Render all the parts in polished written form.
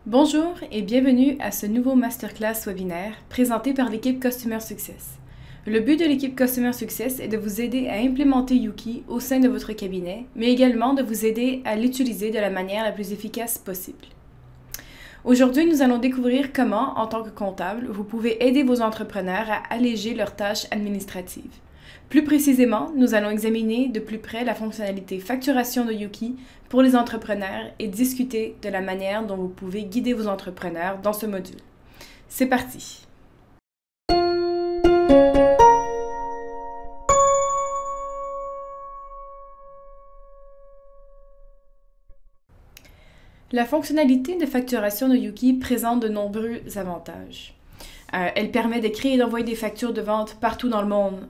Bonjour et bienvenue à ce nouveau masterclass webinaire présenté par l'équipe Customer Success. Le but de l'équipe Customer Success est de vous aider à implémenter Yuki au sein de votre cabinet, mais également de vous aider à l'utiliser de la manière la plus efficace possible. Aujourd'hui, nous allons découvrir comment, en tant que comptable, vous pouvez aider vos entrepreneurs à alléger leurs tâches administratives. Plus précisément, nous allons examiner de plus près la fonctionnalité facturation de Yuki pour les entrepreneurs et discuter de la manière dont vous pouvez guider vos entrepreneurs dans ce module. C'est parti! La fonctionnalité de facturation de Yuki présente de nombreux avantages. Elle permet de créer et d'envoyer des factures de vente partout dans le monde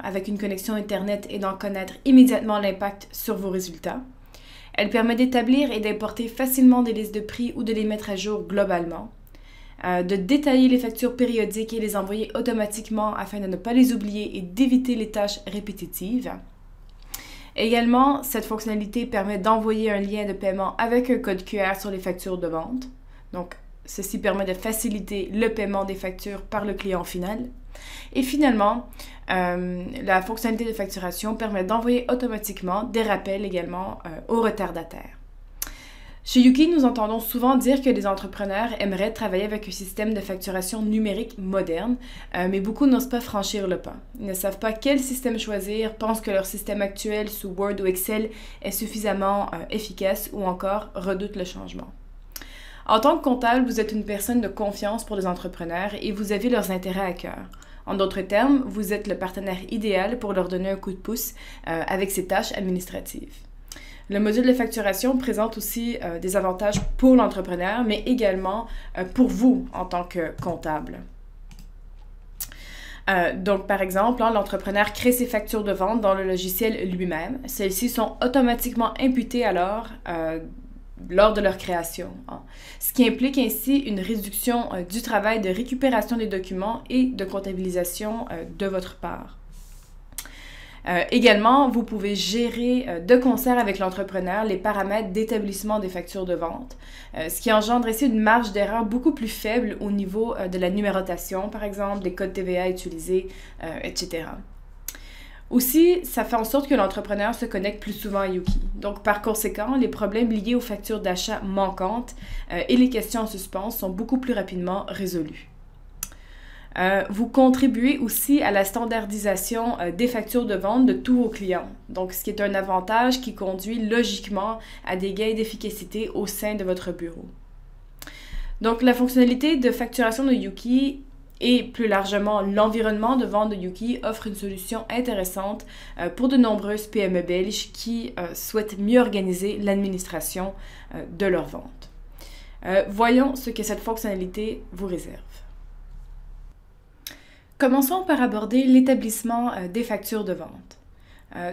avec une connexion Internet et d'en connaître immédiatement l'impact sur vos résultats. Elle permet d'établir et d'importer facilement des listes de prix ou de les mettre à jour globalement. De détailler les factures périodiques et les envoyer automatiquement afin de ne pas les oublier et d'éviter les tâches répétitives. Également, cette fonctionnalité permet d'envoyer un lien de paiement avec un code QR sur les factures de vente. Donc, ceci permet de faciliter le paiement des factures par le client final. Et finalement, la fonctionnalité de facturation permet d'envoyer automatiquement des rappels également aux retardataires. Chez Yuki, nous entendons souvent dire que les entrepreneurs aimeraient travailler avec un système de facturation numérique moderne, mais beaucoup n'osent pas franchir le pas. Ils ne savent pas quel système choisir, pensent que leur système actuel sous Word ou Excel est suffisamment efficace ou encore redoutent le changement. En tant que comptable, vous êtes une personne de confiance pour les entrepreneurs et vous avez leurs intérêts à cœur. En d'autres termes, vous êtes le partenaire idéal pour leur donner un coup de pouce avec ces tâches administratives. Le module de facturation présente aussi des avantages pour l'entrepreneur, mais également pour vous en tant que comptable. Donc, par exemple, l'entrepreneur crée ses factures de vente dans le logiciel lui-même. Celles-ci sont automatiquement imputées alors lors de leur création, ce qui implique ainsi une réduction du travail de récupération des documents et de comptabilisation de votre part. Également, vous pouvez gérer de concert avec l'entrepreneur les paramètres d'établissement des factures de vente, ce qui engendre ici une marge d'erreur beaucoup plus faible au niveau de la numérotation, par exemple, des codes TVA utilisés, etc. Aussi, ça fait en sorte que l'entrepreneur se connecte plus souvent à Yuki. Donc, par conséquent, les problèmes liés aux factures d'achat manquantes et les questions en suspens sont beaucoup plus rapidement résolus. Vous contribuez aussi à la standardisation des factures de vente de tous vos clients, donc ce qui est un avantage qui conduit logiquement à des gains d'efficacité au sein de votre bureau. Donc la fonctionnalité de facturation de Yuki et plus largement l'environnement de vente de Yuki offre une solution intéressante pour de nombreuses PME belges qui souhaitent mieux organiser l'administration de leurs ventes. Voyons ce que cette fonctionnalité vous réserve. Commençons par aborder l'établissement des factures de vente.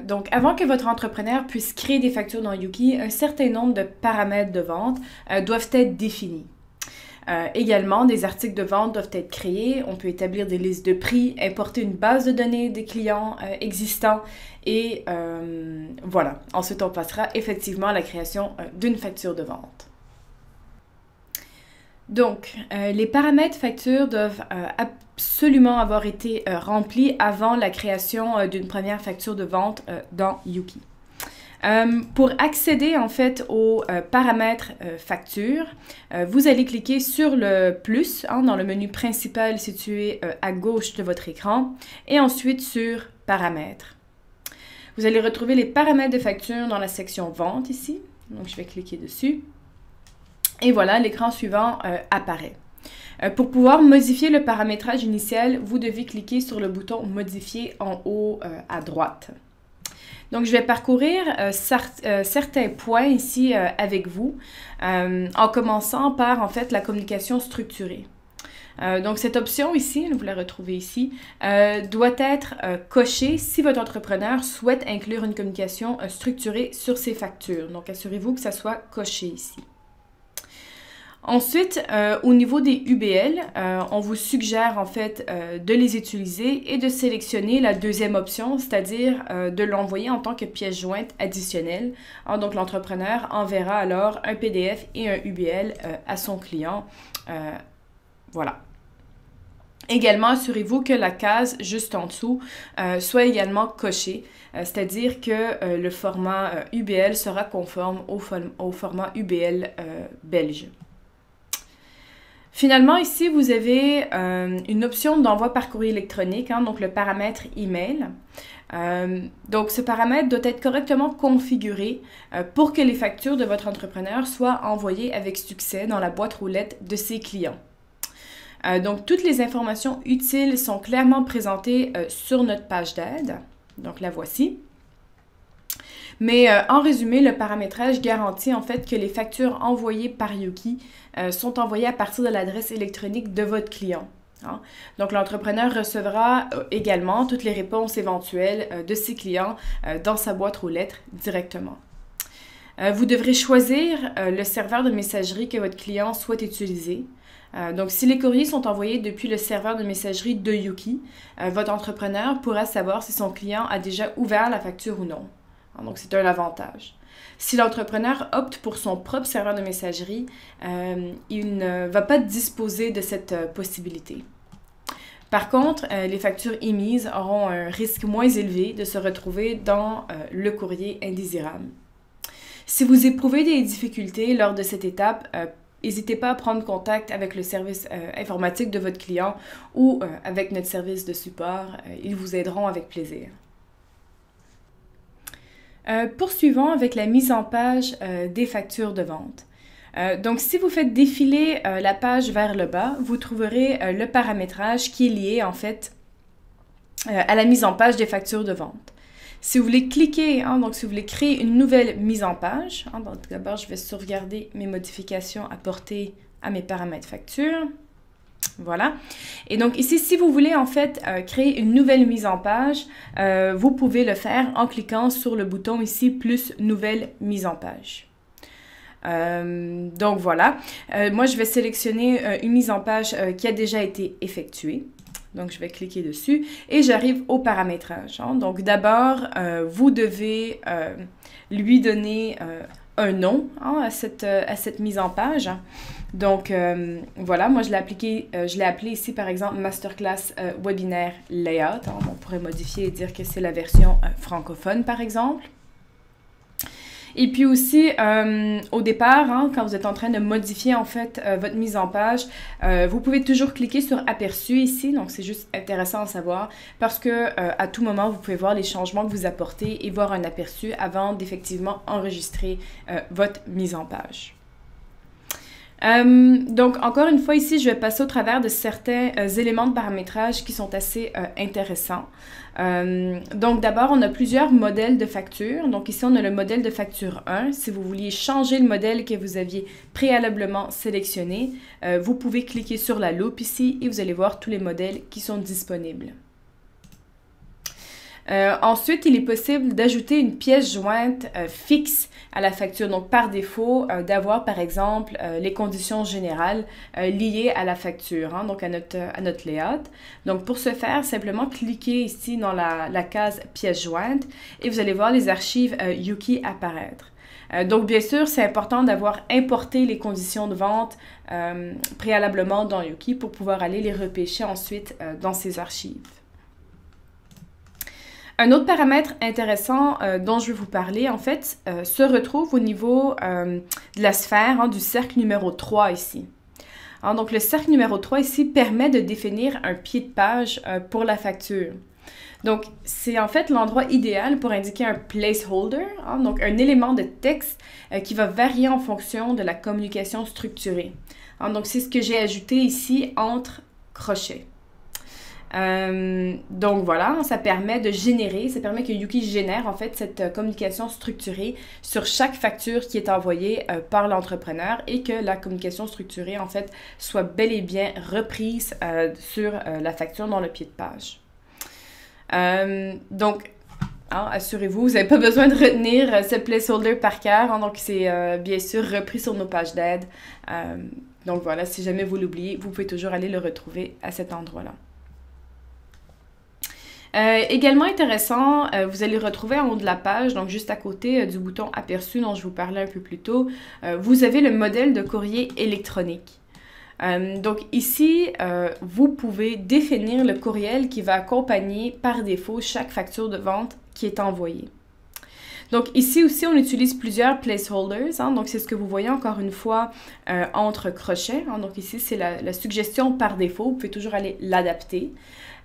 Donc, avant que votre entrepreneur puisse créer des factures dans Yuki, un certain nombre de paramètres de vente doivent être définis. Également, des articles de vente doivent être créés. On peut établir des listes de prix, importer une base de données des clients existants et voilà. Ensuite, on passera effectivement à la création d'une facture de vente. Donc, les paramètres facture doivent absolument avoir été remplis avant la création d'une première facture de vente dans Yuki. Pour accéder en fait aux paramètres facture, vous allez cliquer sur le plus dans le menu principal situé à gauche de votre écran et ensuite sur paramètres. Vous allez retrouver les paramètres de facture dans la section vente ici. Donc, je vais cliquer dessus. Et voilà, l'écran suivant apparaît. Pour pouvoir modifier le paramétrage initial, vous devez cliquer sur le bouton « Modifier » en haut à droite. Donc, je vais parcourir certains points ici avec vous, en commençant par, en fait, la communication structurée. Donc, cette option ici, vous la retrouvez ici, doit être cochée si votre entrepreneur souhaite inclure une communication structurée sur ses factures. Donc, assurez-vous que ça soit coché ici. Ensuite, au niveau des UBL, on vous suggère en fait de les utiliser et de sélectionner la deuxième option, c'est-à-dire de l'envoyer en tant que pièce jointe additionnelle. Hein, donc, l'entrepreneur enverra alors un PDF et un UBL à son client. Voilà. Également, assurez-vous que la case juste en dessous soit également cochée, c'est-à-dire que le format UBL sera conforme au format UBL belge. Finalement, ici, vous avez une option d'envoi par courrier électronique, hein, donc le paramètre email. Donc, ce paramètre doit être correctement configuré pour que les factures de votre entrepreneur soient envoyées avec succès dans la boîte roulette de ses clients. Donc, toutes les informations utiles sont clairement présentées sur notre page d'aide. Donc, la voici. Mais en résumé, le paramétrage garantit en fait que les factures envoyées par Yuki sont envoyées à partir de l'adresse électronique de votre client. Hein? Donc, l'entrepreneur recevra également toutes les réponses éventuelles de ses clients dans sa boîte aux lettres directement. Vous devrez choisir le serveur de messagerie que votre client souhaite utiliser. Donc, si les courriers sont envoyés depuis le serveur de messagerie de Yuki, votre entrepreneur pourra savoir si son client a déjà ouvert la facture ou non. Donc, c'est un avantage. Si l'entrepreneur opte pour son propre serveur de messagerie, il ne va pas disposer de cette possibilité. Par contre, les factures émises auront un risque moins élevé de se retrouver dans le courrier indésirable. Si vous éprouvez des difficultés lors de cette étape, n'hésitez pas à prendre contact avec le service informatique de votre client ou avec notre service de support. Ils vous aideront avec plaisir. Poursuivons avec la mise en page des factures de vente. Donc, si vous faites défiler la page vers le bas, vous trouverez le paramétrage qui est lié en fait à la mise en page des factures de vente. Si vous voulez cliquer, hein, donc si vous voulez créer une nouvelle mise en page, hein, d'abord je vais sauvegarder mes modifications apportées à mes paramètres factures. Voilà. Et donc ici, si vous voulez en fait créer une nouvelle mise en page, vous pouvez le faire en cliquant sur le bouton ici, plus nouvelle mise en page. Donc voilà. Moi, je vais sélectionner une mise en page qui a déjà été effectuée. Donc, je vais cliquer dessus et j'arrive au paramétrage. Hein. Donc, d'abord, vous devez lui donner un nom hein, à cette mise en page. Donc, voilà, moi, je l'ai appelé ici, par exemple, Masterclass Webinaire Layout. Hein. On pourrait modifier et dire que c'est la version francophone, par exemple. Et puis aussi, au départ, hein, quand vous êtes en train de modifier en fait votre mise en page, vous pouvez toujours cliquer sur Aperçu ici. Donc, c'est juste intéressant à savoir parce que à tout moment, vous pouvez voir les changements que vous apportez et voir un aperçu avant d'effectivement enregistrer votre mise en page. Donc, encore une fois, ici, je vais passer au travers de certains éléments de paramétrage qui sont assez intéressants. Donc, d'abord, on a plusieurs modèles de facture. Donc, ici, on a le modèle de facture 1. Si vous vouliez changer le modèle que vous aviez préalablement sélectionné, vous pouvez cliquer sur la loupe ici et vous allez voir tous les modèles qui sont disponibles. Ensuite, il est possible d'ajouter une pièce jointe fixe à la facture. Donc, par défaut, d'avoir, par exemple, les conditions générales liées à la facture, hein, donc à notre layout. Donc, pour ce faire, simplement cliquez ici dans la case pièce jointe et vous allez voir les archives Yuki apparaître. Donc, bien sûr, c'est important d'avoir importé les conditions de vente préalablement dans Yuki pour pouvoir aller les repêcher ensuite dans ces archives. Un autre paramètre intéressant dont je vais vous parler, en fait, se retrouve au niveau de la sphère, hein, du cercle numéro 3 ici. Hein, donc, le cercle numéro 3 ici permet de définir un pied de page pour la facture. Donc, c'est en fait l'endroit idéal pour indiquer un placeholder, hein, donc un élément de texte qui va varier en fonction de la communication structurée. Hein, donc, c'est ce que j'ai ajouté ici entre crochets. Donc voilà, ça permet que Yuki génère en fait cette communication structurée sur chaque facture qui est envoyée par l'entrepreneur et que la communication structurée en fait soit bel et bien reprise sur la facture dans le pied de page. Donc Hein, assurez-vous, vous n'avez pas besoin de retenir ce placeholder par cœur. Hein, donc, c'est bien sûr repris sur nos pages d'aide. Donc voilà, si jamais vous l'oubliez, vous pouvez toujours aller le retrouver à cet endroit-là. Également intéressant, vous allez retrouver en haut de la page, donc juste à côté du bouton aperçu dont je vous parlais un peu plus tôt, vous avez le modèle de courrier électronique. Donc ici, vous pouvez définir le courriel qui va accompagner par défaut chaque facture de vente qui est envoyée. Donc ici aussi, on utilise plusieurs placeholders, hein, donc c'est ce que vous voyez encore une fois entre crochets. Hein, donc ici, c'est la suggestion par défaut, vous pouvez toujours aller l'adapter.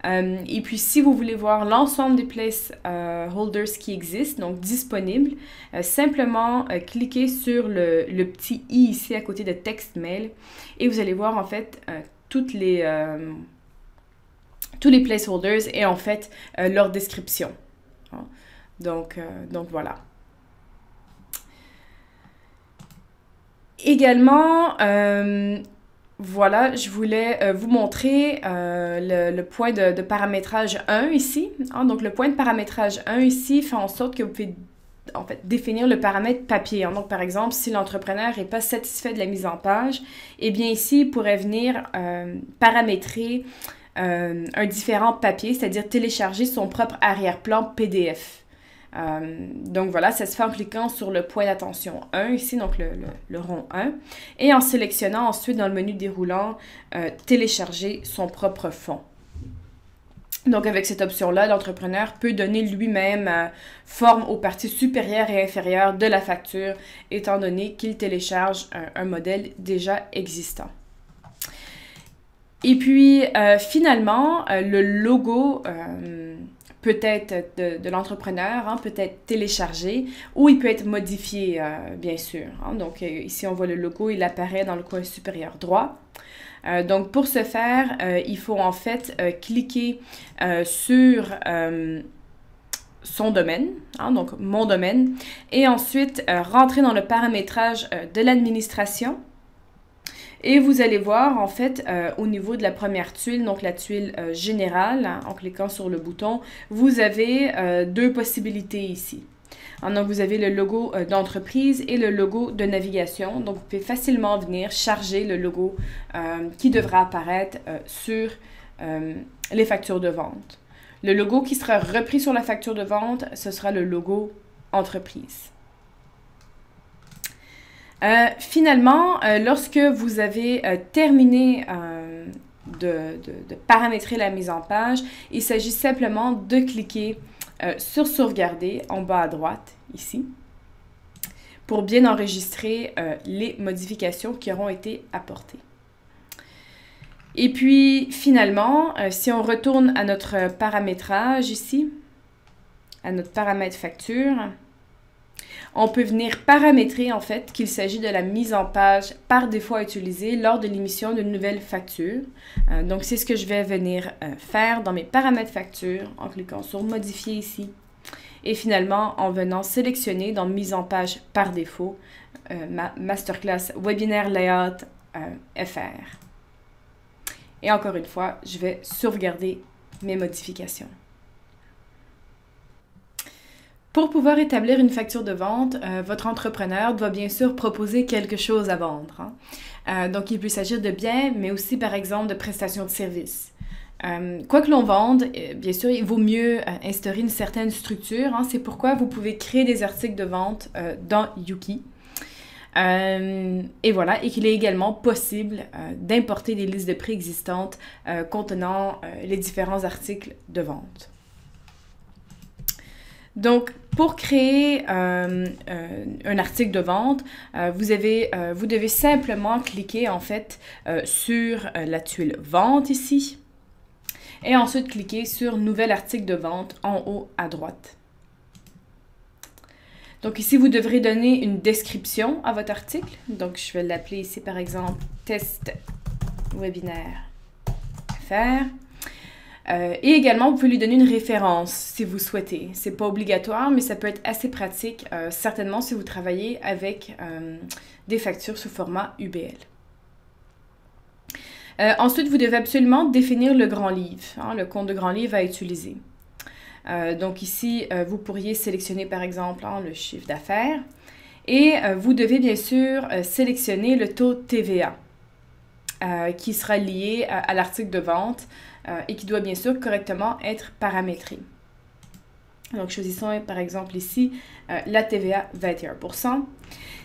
Et puis si vous voulez voir l'ensemble des placeholders qui existent, donc disponibles, simplement cliquez sur le petit i ici à côté de texte mail et vous allez voir en fait tous les placeholders et en fait leur description. Hein. Donc voilà. Également, voilà, je voulais vous montrer le point de paramétrage 1 ici. Hein, donc, le point de paramétrage 1 ici fait en sorte que vous pouvez en fait définir le paramètre papier. Hein. Donc, par exemple, si l'entrepreneur n'est pas satisfait de la mise en page, eh bien ici, il pourrait venir paramétrer un différent papier, c'est-à-dire télécharger son propre arrière-plan PDF. Donc voilà, ça se fait en cliquant sur le point d'attention 1 ici, donc le rond 1, et en sélectionnant ensuite dans le menu déroulant télécharger son propre fond. Donc avec cette option-là, l'entrepreneur peut donner lui-même forme aux parties supérieures et inférieures de la facture, étant donné qu'il télécharge un modèle déjà existant. Et puis finalement, le logo peut être de l'entrepreneur, hein, peut être téléchargé ou il peut être modifié, bien sûr. Hein. Donc ici, on voit le logo, il apparaît dans le coin supérieur droit. Donc pour ce faire, il faut en fait cliquer sur son domaine, hein, donc mon domaine, et ensuite rentrer dans le paramétrage de l'administration. Et vous allez voir, en fait, au niveau de la première tuile, donc la tuile générale, hein, en cliquant sur le bouton, vous avez deux possibilités ici. Hein, donc, vous avez le logo d'entreprise et le logo de navigation. Donc, vous pouvez facilement venir charger le logo qui devra apparaître sur les factures de vente. Le logo qui sera repris sur la facture de vente, ce sera le logo entreprise. Finalement, lorsque vous avez terminé de paramétrer la mise en page, il s'agit simplement de cliquer sur sauvegarder en bas à droite, ici, pour bien enregistrer les modifications qui auront été apportées. Et puis, finalement, si on retourne à notre paramétrage ici, à notre paramètre facture, on peut venir paramétrer en fait qu'il s'agit de la mise en page par défaut à utiliser lors de l'émission d'une nouvelle facture. Donc, c'est ce que je vais venir faire dans mes paramètres facture en cliquant sur modifier ici. Et finalement, en venant sélectionner dans mise en page par défaut ma masterclass webinaire layout FR. Et encore une fois, je vais sauvegarder mes modifications. Pour pouvoir établir une facture de vente, votre entrepreneur doit bien sûr proposer quelque chose à vendre. Hein. Donc, il peut s'agir de biens, mais aussi, par exemple, de prestations de services. Quoi que l'on vende, bien sûr, il vaut mieux instaurer une certaine structure. Hein. C'est pourquoi vous pouvez créer des articles de vente dans Yuki. Et voilà, et qu'il est également possible d'importer des listes de prix existantes contenant les différents articles de vente. Donc, pour créer un article de vente, vous devez simplement cliquer en fait sur la tuile vente ici et ensuite cliquer sur nouvel article de vente en haut à droite. Donc ici, vous devrez donner une description à votre article. Donc, je vais l'appeler ici par exemple test webinaire FR. Et également, vous pouvez lui donner une référence si vous souhaitez. Ce n'est pas obligatoire, mais ça peut être assez pratique, certainement si vous travaillez avec des factures sous format UBL. Ensuite, vous devez absolument définir le grand livre, hein, le compte de grand livre à utiliser. Donc ici, vous pourriez sélectionner par exemple le chiffre d'affaires et vous devez bien sûr sélectionner le taux TVA qui sera lié à l'article de vente et qui doit bien sûr correctement être paramétré. Donc choisissons par exemple ici la TVA 21%.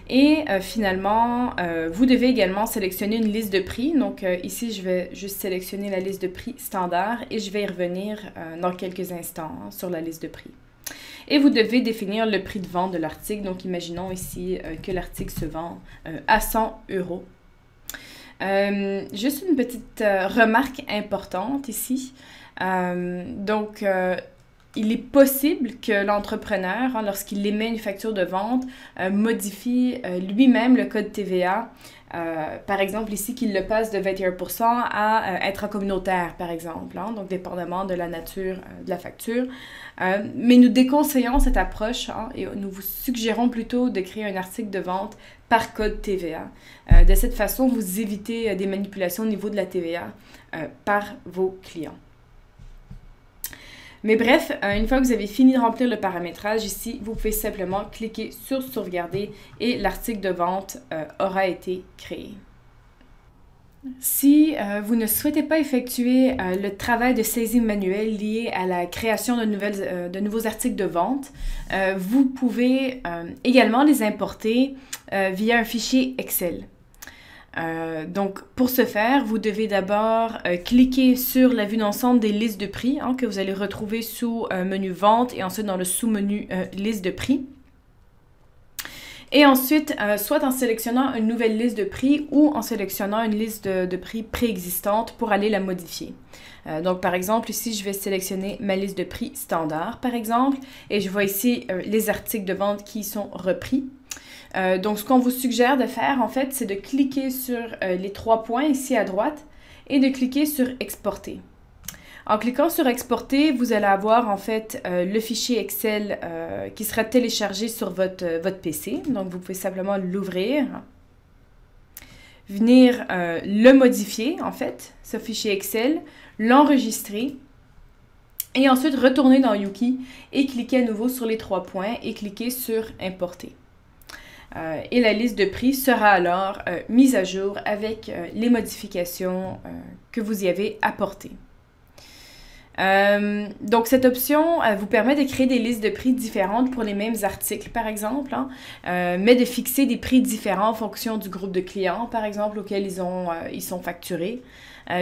Et finalement, vous devez également sélectionner une liste de prix. Donc ici, je vais juste sélectionner la liste de prix standard et je vais y revenir dans quelques instants sur la liste de prix. Et vous devez définir le prix de vente de l'article. Donc imaginons ici que l'article se vend à 100 €. Juste une petite remarque importante ici. Il est possible que l'entrepreneur, lorsqu'il émet une facture de vente, modifie lui-même le code TVA. Par exemple, ici, qu'il le passe de 21% à être communautaire, par exemple, donc dépendamment de la nature de la facture. Mais nous déconseillons cette approche et nous vous suggérons plutôt de créer un article de vente par code TVA. De cette façon, vous évitez des manipulations au niveau de la TVA par vos clients. Mais bref, une fois que vous avez fini de remplir le paramétrage ici, vous pouvez simplement cliquer sur sauvegarder et l'article de vente aura été créé. Si vous ne souhaitez pas effectuer le travail de saisie manuelle lié à la création de nouveaux articles de vente, vous pouvez également les importer via un fichier Excel. Donc, pour ce faire, vous devez d'abord cliquer sur la vue d'ensemble des listes de prix que vous allez retrouver sous menu Vente et ensuite dans le sous-menu Liste de prix. Et ensuite, soit en sélectionnant une nouvelle liste de prix ou en sélectionnant une liste de prix préexistante pour aller la modifier. Donc, par exemple, ici, je vais sélectionner ma liste de prix standard, par exemple, et je vois ici les articles de vente qui sont repris. Donc, ce qu'on vous suggère de faire, en fait, c'est de cliquer sur les 3 points ici à droite et de cliquer sur « Exporter ». En cliquant sur « Exporter », vous allez avoir, en fait, le fichier Excel qui sera téléchargé sur votre PC. Donc, vous pouvez simplement l'ouvrir, venir le modifier, en fait, ce fichier Excel, l'enregistrer et ensuite retourner dans Yuki et cliquer à nouveau sur les 3 points et cliquer sur « Importer ». Et la liste de prix sera alors mise à jour avec les modifications que vous y avez apportées. Donc, cette option vous permet de créer des listes de prix différentes pour les mêmes articles, par exemple, mais de fixer des prix différents en fonction du groupe de clients, par exemple, auquel ils sont facturés.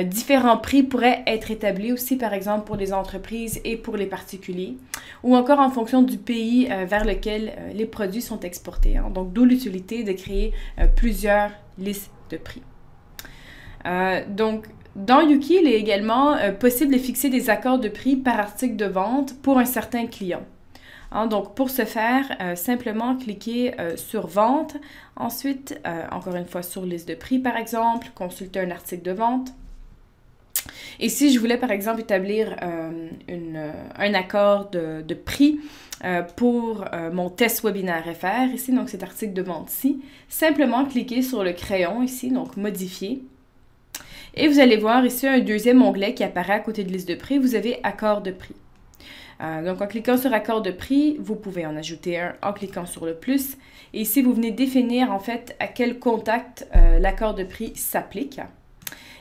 Différents prix pourraient être établis aussi, par exemple, pour les entreprises et pour les particuliers, ou encore en fonction du pays vers lequel les produits sont exportés. Donc, d'où l'utilité de créer plusieurs listes de prix. Donc, dans Yuki, il est également possible de fixer des accords de prix par article de vente pour un certain client. Donc, pour ce faire, simplement cliquer sur « Vente », ensuite, encore une fois, sur « Liste de prix » par exemple, consulter un article de vente. Et si je voulais, par exemple, établir un accord de prix pour mon test webinaire FR, ici, donc cet article de vente-ci, simplement cliquer sur le crayon ici, donc « Modifier ». Et vous allez voir ici un deuxième onglet qui apparaît à côté de liste de prix. Vous avez accord de prix. Donc, en cliquant sur accord de prix, vous pouvez en ajouter un en cliquant sur le plus. Et ici, vous venez définir en fait à quel contact l'accord de prix s'applique.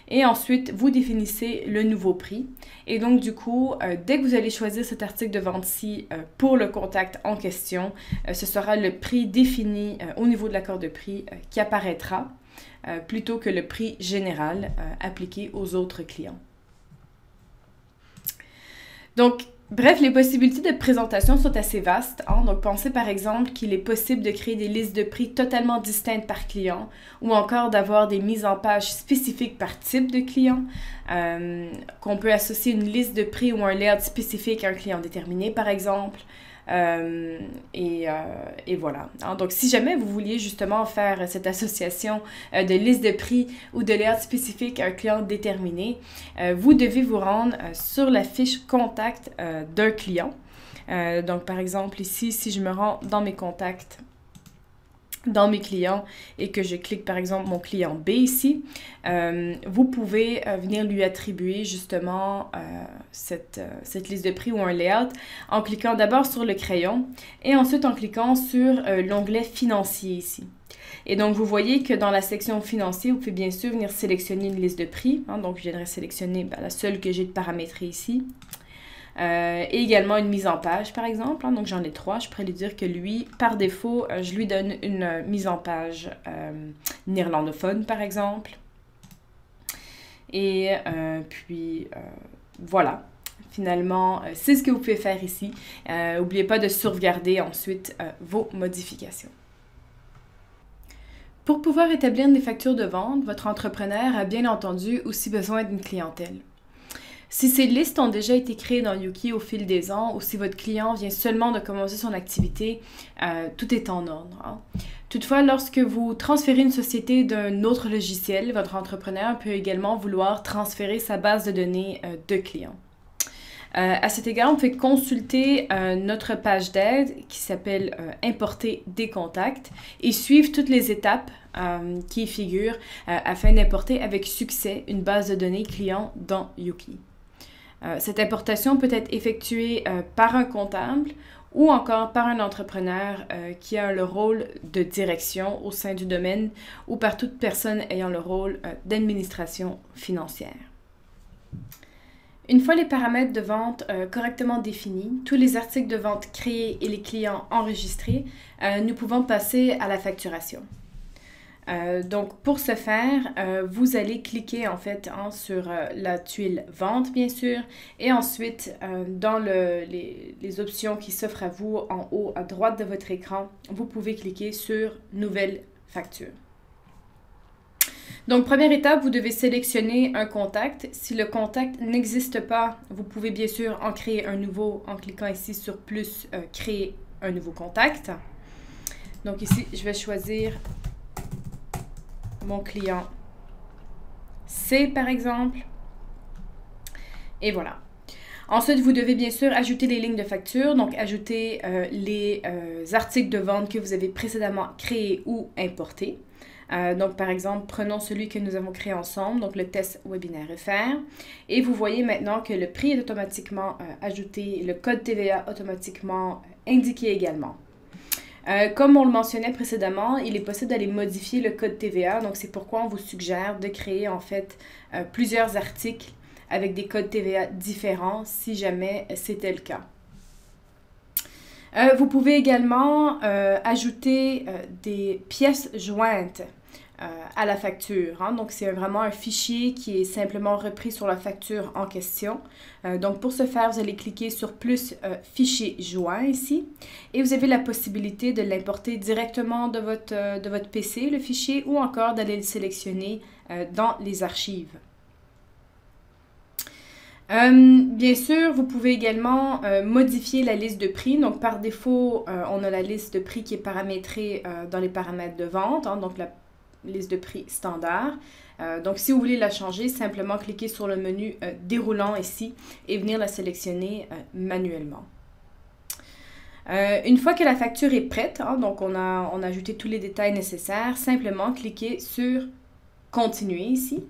Et ensuite, vous définissez le nouveau prix. Et donc, du coup, dès que vous allez choisir cet article de vente-ci pour le contact en question, ce sera le prix défini au niveau de l'accord de prix qui apparaîtra. Plutôt que le prix général appliqué aux autres clients. Donc, bref, les possibilités de présentation sont assez vastes. Donc, pensez par exemple qu'il est possible de créer des listes de prix totalement distinctes par client ou encore d'avoir des mises en page spécifiques par type de client, qu'on peut associer une liste de prix ou un layout spécifique à un client déterminé, par exemple. Et voilà. Donc, si jamais vous vouliez justement faire cette association de liste de prix ou de layout spécifique à un client déterminé, vous devez vous rendre sur la fiche contact d'un client. Donc, par exemple, ici, si je me rends dans mes contacts dans mes clients et que je clique par exemple mon client B ici, vous pouvez venir lui attribuer justement cette liste de prix ou un layout en cliquant d'abord sur le crayon et ensuite en cliquant sur l'onglet financier ici. Et donc, vous voyez que dans la section financier, vous pouvez bien sûr venir sélectionner une liste de prix. Hein, donc, je viendrai sélectionner la seule que j'ai de paramétrer ici. Et également une mise en page, par exemple. Hein, donc, j'en ai 3. Je pourrais lui dire que lui, par défaut, je lui donne une mise en page néerlandophone, par exemple. Et puis, voilà. Finalement, c'est ce que vous pouvez faire ici. N'oubliez pas de sauvegarder ensuite vos modifications. Pour pouvoir établir des factures de vente, votre entrepreneur a bien entendu aussi besoin d'une clientèle. Si ces listes ont déjà été créées dans Yuki au fil des ans ou si votre client vient seulement de commencer son activité, tout est en ordre. Hein. Toutefois, lorsque vous transférez une société d'un autre logiciel, votre entrepreneur peut également vouloir transférer sa base de données de clients. À cet égard, on peut consulter notre page d'aide qui s'appelle « Importer des contacts » et suivre toutes les étapes qui y figurent afin d'importer avec succès une base de données client dans Yuki. Cette importation peut être effectuée par un comptable ou encore par un entrepreneur qui a le rôle de direction au sein du domaine ou par toute personne ayant le rôle d'administration financière. Une fois les paramètres de vente correctement définis, tous les articles de vente créés et les clients enregistrés, nous pouvons passer à la facturation. Donc, pour ce faire, vous allez cliquer en fait sur la tuile Vente, bien sûr, et ensuite, dans les options qui s'offrent à vous en haut à droite de votre écran, vous pouvez cliquer sur Nouvelle facture. Donc, première étape, vous devez sélectionner un contact. Si le contact n'existe pas, vous pouvez bien sûr en créer un nouveau en cliquant ici sur plus, créer un nouveau contact. Donc ici, je vais choisir mon client C par exemple. Et voilà. Ensuite, vous devez bien sûr ajouter les lignes de facture, donc ajouter les articles de vente que vous avez précédemment créés ou importés. Donc, par exemple, prenons celui que nous avons créé ensemble, donc le test webinaire FR. Et vous voyez maintenant que le prix est automatiquement ajouté, le code TVA automatiquement indiqué également. Comme on le mentionnait précédemment, il est possible d'aller modifier le code TVA. Donc, c'est pourquoi on vous suggère de créer en fait plusieurs articles avec des codes TVA différents si jamais c'était le cas. Vous pouvez également ajouter des pièces jointes à la facture. Hein. Donc, c'est vraiment un fichier qui est simplement repris sur la facture en question. Donc, pour ce faire, vous allez cliquer sur plus fichier joint ici et vous avez la possibilité de l'importer directement de votre PC, le fichier, ou encore d'aller le sélectionner dans les archives. Bien sûr, vous pouvez également modifier la liste de prix. Donc, par défaut, on a la liste de prix qui est paramétrée dans les paramètres de vente, hein, donc la liste de prix standard. Donc, si vous voulez la changer, simplement cliquez sur le menu déroulant ici et venir la sélectionner manuellement. Une fois que la facture est prête, hein, donc on a ajouté tous les détails nécessaires, simplement cliquez sur Continuer ici.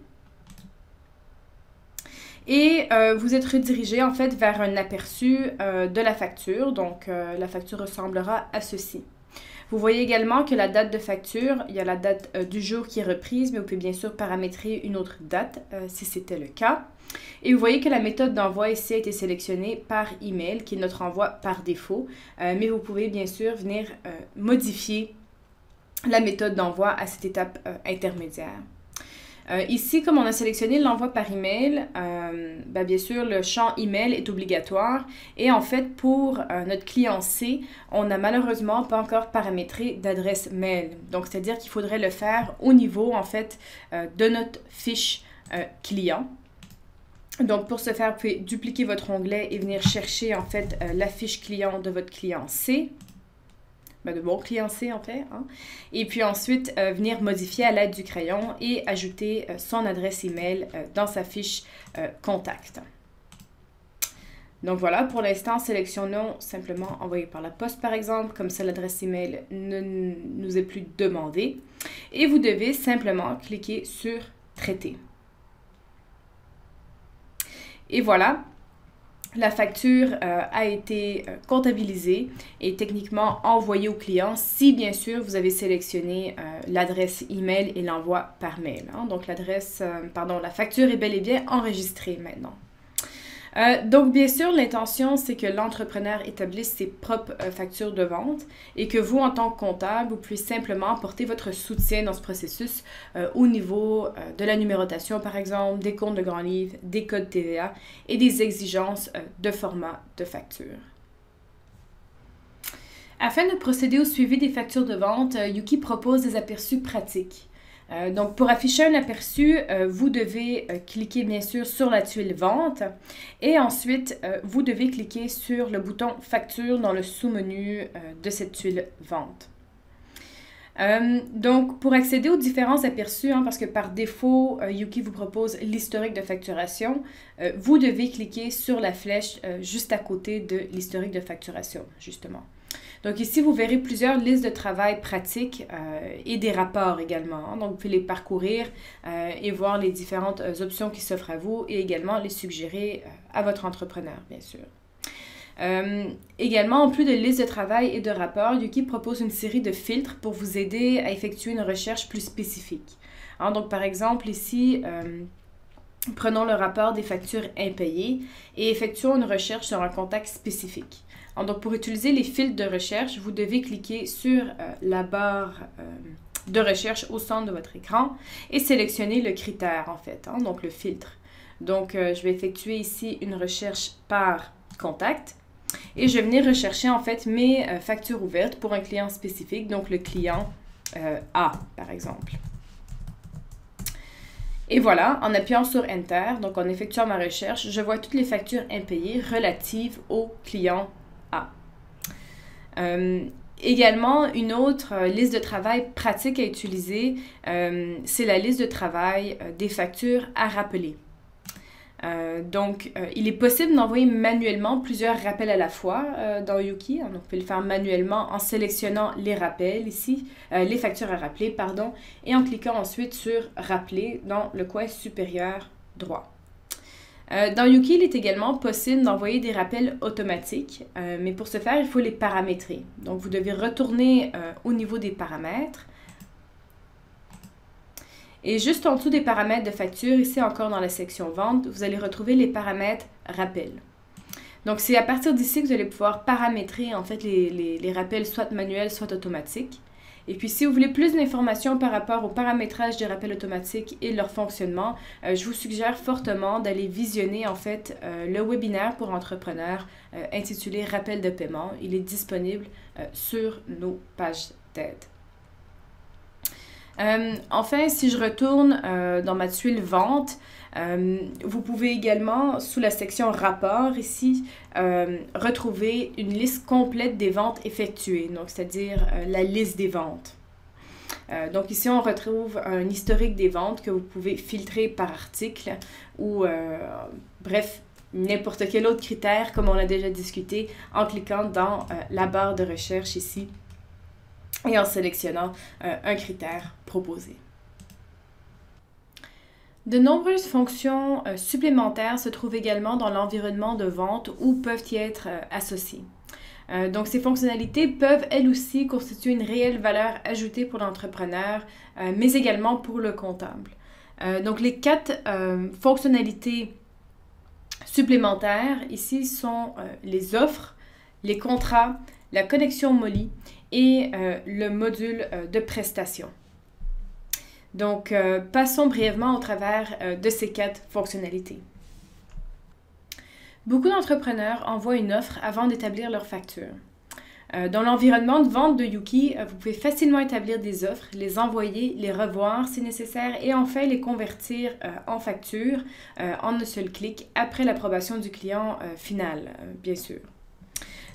Et vous êtes redirigé en fait vers un aperçu de la facture. Donc, la facture ressemblera à ceci. Vous voyez également que la date de facture, il y a la date du jour qui est reprise, mais vous pouvez bien sûr paramétrer une autre date si c'était le cas. Et vous voyez que la méthode d'envoi ici a été sélectionnée par email, qui est notre envoi par défaut. Mais vous pouvez bien sûr venir modifier la méthode d'envoi à cette étape intermédiaire. Ici, comme on a sélectionné l'envoi par email, bien sûr, le champ email est obligatoire. Et en fait, pour notre client C, on n'a malheureusement pas encore paramétré d'adresse mail. Donc, c'est-à-dire qu'il faudrait le faire au niveau, en fait, de notre fiche client. Donc, pour ce faire, vous pouvez dupliquer votre onglet et venir chercher, en fait, la fiche client de votre client C. De mon client C en fait, hein. Et puis ensuite venir modifier à l'aide du crayon et ajouter son adresse email dans sa fiche contact. Donc voilà, pour l'instant, sélectionnons simplement envoyer par la poste par exemple, comme ça l'adresse email ne nous est plus demandée. Et vous devez simplement cliquer sur traiter. Et voilà, la facture a été comptabilisée et techniquement envoyée au client si bien sûr vous avez sélectionné l'adresse email et l'envoi par mail. Hein. Donc la facture est bel et bien enregistrée maintenant. Donc, bien sûr, l'intention, c'est que l'entrepreneur établisse ses propres factures de vente et que vous, en tant que comptable, vous puissiez simplement apporter votre soutien dans ce processus au niveau de la numérotation, par exemple, des comptes de grands livres, des codes TVA et des exigences de format de facture. Afin de procéder au suivi des factures de vente, Yuki propose des aperçus pratiques. Donc, pour afficher un aperçu, vous devez cliquer bien sûr sur la tuile Vente et ensuite, vous devez cliquer sur le bouton Facture dans le sous-menu de cette tuile Vente. Donc, pour accéder aux différents aperçus, hein, parce que par défaut, Yuki vous propose l'historique de facturation, vous devez cliquer sur la flèche juste à côté de l'historique de facturation, justement. Donc ici, vous verrez plusieurs listes de travail pratiques et des rapports également. Hein. Donc, vous pouvez les parcourir et voir les différentes options qui s'offrent à vous et également les suggérer à votre entrepreneur, bien sûr. Également, en plus de listes de travail et de rapports, Yuki propose une série de filtres pour vous aider à effectuer une recherche plus spécifique. Hein, donc, par exemple, ici, prenons le rapport des factures impayées et effectuons une recherche sur un contact spécifique. Donc, pour utiliser les filtres de recherche, vous devez cliquer sur la barre de recherche au centre de votre écran et sélectionner le critère, en fait, hein, donc le filtre. Donc, je vais effectuer ici une recherche par contact et je vais venir rechercher, en fait, mes factures ouvertes pour un client spécifique, donc le client A, par exemple. Et voilà, en appuyant sur Enter, donc en effectuant ma recherche, je vois toutes les factures impayées relatives au client A. Également, une autre liste de travail pratique à utiliser, c'est la liste de travail des factures à rappeler. Donc, il est possible d'envoyer manuellement plusieurs rappels à la fois dans Yuki. Donc, vous pouvez le faire manuellement en sélectionnant les rappels ici, les factures à rappeler, pardon, et en cliquant ensuite sur Rappeler dans le coin supérieur droit. Dans Yuki, il est également possible d'envoyer des rappels automatiques, mais pour ce faire, il faut les paramétrer. Donc, vous devez retourner au niveau des paramètres. Et juste en dessous des paramètres de facture, ici encore dans la section Vente, vous allez retrouver les paramètres Rappel. Donc, c'est à partir d'ici que vous allez pouvoir paramétrer en fait les rappels soit manuels, soit automatiques. Et puis, si vous voulez plus d'informations par rapport au paramétrage des rappels automatiques et leur fonctionnement, je vous suggère fortement d'aller visionner en fait le webinaire pour entrepreneurs intitulé Rappel de paiement. Il est disponible sur nos pages d'aide. Enfin, si je retourne dans ma tuile Vente, vous pouvez également, sous la section Rapport ici, retrouver une liste complète des ventes effectuées, donc c'est-à-dire la liste des ventes. Donc ici, on retrouve un historique des ventes que vous pouvez filtrer par article ou, bref, n'importe quel autre critère, comme on a déjà discuté, en cliquant dans la barre de recherche ici et en sélectionnant un critère proposé. De nombreuses fonctions supplémentaires se trouvent également dans l'environnement de vente ou peuvent y être associées. Donc, ces fonctionnalités peuvent, elles aussi, constituer une réelle valeur ajoutée pour l'entrepreneur, mais également pour le comptable. Donc, les 4 fonctionnalités supplémentaires ici sont les offres, les contrats, la connexion Molly et le module de prestation. Donc, passons brièvement au travers de ces 4 fonctionnalités. Beaucoup d'entrepreneurs envoient une offre avant d'établir leur facture. Dans l'environnement de vente de Yuki, vous pouvez facilement établir des offres, les envoyer, les revoir si nécessaire et enfin les convertir en facture en un seul clic après l'approbation du client final, bien sûr.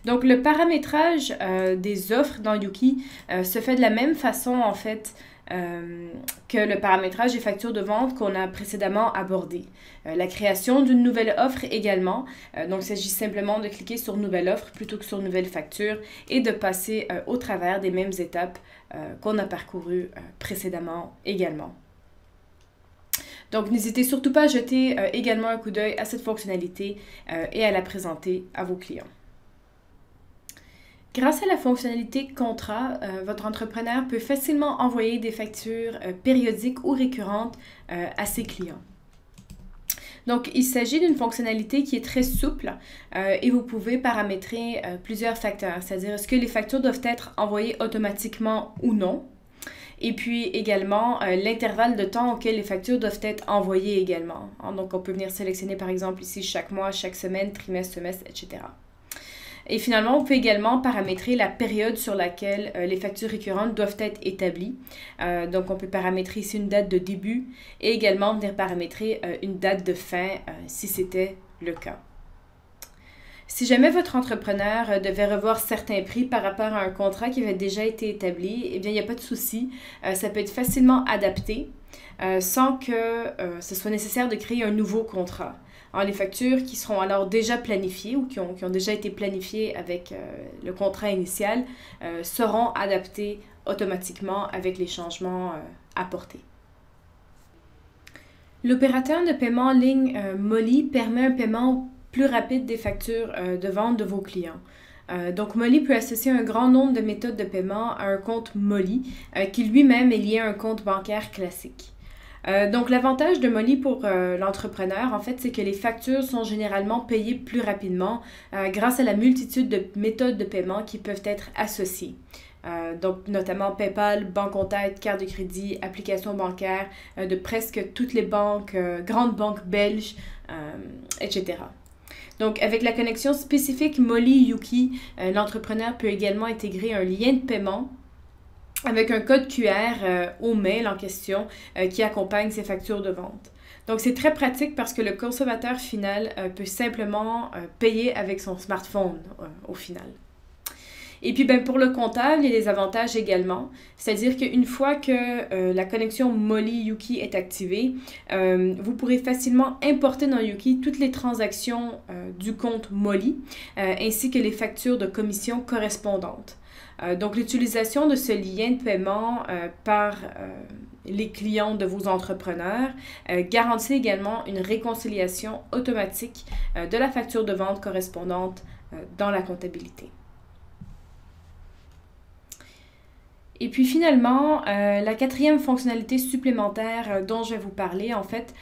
Donc, le paramétrage des offres dans Yuki se fait de la même façon, en fait, que le paramétrage des factures de vente qu'on a précédemment abordé. La création d'une nouvelle offre également. Donc, il s'agit simplement de cliquer sur Nouvelle offre plutôt que sur Nouvelle facture et de passer au travers des mêmes étapes qu'on a parcourues précédemment également. Donc, n'hésitez surtout pas à jeter également un coup d'œil à cette fonctionnalité et à la présenter à vos clients. Grâce à la fonctionnalité contrat, votre entrepreneur peut facilement envoyer des factures périodiques ou récurrentes à ses clients. Donc, il s'agit d'une fonctionnalité qui est très souple et vous pouvez paramétrer plusieurs facteurs, c'est-à-dire est-ce que les factures doivent être envoyées automatiquement ou non. Et puis également l'intervalle de temps auquel les factures doivent être envoyées également. Donc, on peut venir sélectionner par exemple ici chaque mois, chaque semaine, trimestre, semestre, etc. Et finalement, on peut également paramétrer la période sur laquelle les factures récurrentes doivent être établies. Donc, on peut paramétrer ici une date de début et également venir paramétrer une date de fin si c'était le cas. Si jamais votre entrepreneur devait revoir certains prix par rapport à un contrat qui avait déjà été établi, eh bien, il n'y a pas de souci. Ça peut être facilement adapté sans que ce soit nécessaire de créer un nouveau contrat. Alors, les factures qui seront alors déjà planifiées ou qui ont déjà été planifiées avec le contrat initial seront adaptées automatiquement avec les changements apportés. L'opérateur de paiement en ligne Molly permet un paiement plus rapide des factures de vente de vos clients. Donc, Molly peut associer un grand nombre de méthodes de paiement à un compte Molly qui lui-même est lié à un compte bancaire classique. Donc, l'avantage de Molly pour l'entrepreneur, en fait, c'est que les factures sont généralement payées plus rapidement grâce à la multitude de méthodes de paiement qui peuvent être associées. Donc, notamment PayPal, banque en tête, carte de crédit, applications bancaires de presque toutes les banques, grandes banques belges, etc. Donc, avec la connexion spécifique Molly Yuki, l'entrepreneur peut également intégrer un lien de paiement avec un code QR au mail en question qui accompagne ses factures de vente. Donc, c'est très pratique parce que le consommateur final peut simplement payer avec son smartphone au final. Et puis, pour le comptable, il y a des avantages également. C'est-à-dire qu'une fois que la connexion Molly Yuki est activée, vous pourrez facilement importer dans Yuki toutes les transactions du compte Molly, ainsi que les factures de commission correspondantes. Donc, l'utilisation de ce lien de paiement par les clients de vos entrepreneurs garantit également une réconciliation automatique de la facture de vente correspondante dans la comptabilité. Et puis finalement, la quatrième fonctionnalité supplémentaire dont je vais vous parler, en fait,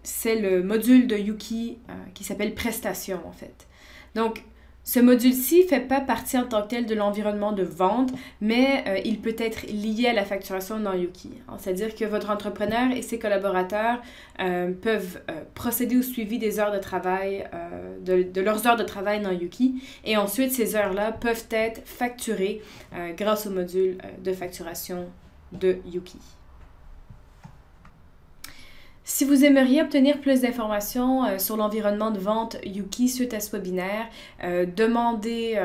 c'est le module de Yuki qui s'appelle Prestations, en fait. Donc, ce module-ci ne fait pas partie en tant que tel de l'environnement de vente, mais il peut être lié à la facturation dans Yuki. C'est-à-dire que votre entrepreneur et ses collaborateurs peuvent procéder au suivi des heures de travail, de leurs heures de travail dans Yuki, et ensuite ces heures-là peuvent être facturées grâce au module de facturation de Yuki. Si vous aimeriez obtenir plus d'informations sur l'environnement de vente Yuki suite à ce webinaire, demandez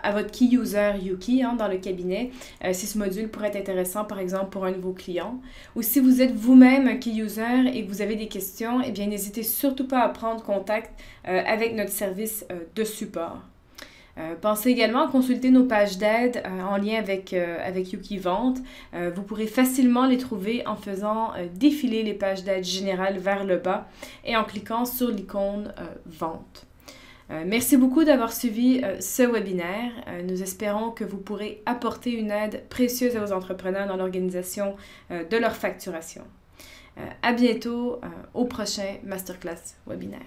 à votre key user Yuki dans le cabinet si ce module pourrait être intéressant par exemple pour un nouveau client. Ou si vous êtes vous-même un key user et que vous avez des questions, eh bien n'hésitez surtout pas à prendre contact avec notre service de support. Pensez également à consulter nos pages d'aide en lien avec Yuki Vente. Vous pourrez facilement les trouver en faisant défiler les pages d'aide générales vers le bas et en cliquant sur l'icône Vente. Merci beaucoup d'avoir suivi ce webinaire. Nous espérons que vous pourrez apporter une aide précieuse à vos entrepreneurs dans l'organisation de leur facturation. À bientôt au prochain Masterclass webinaire.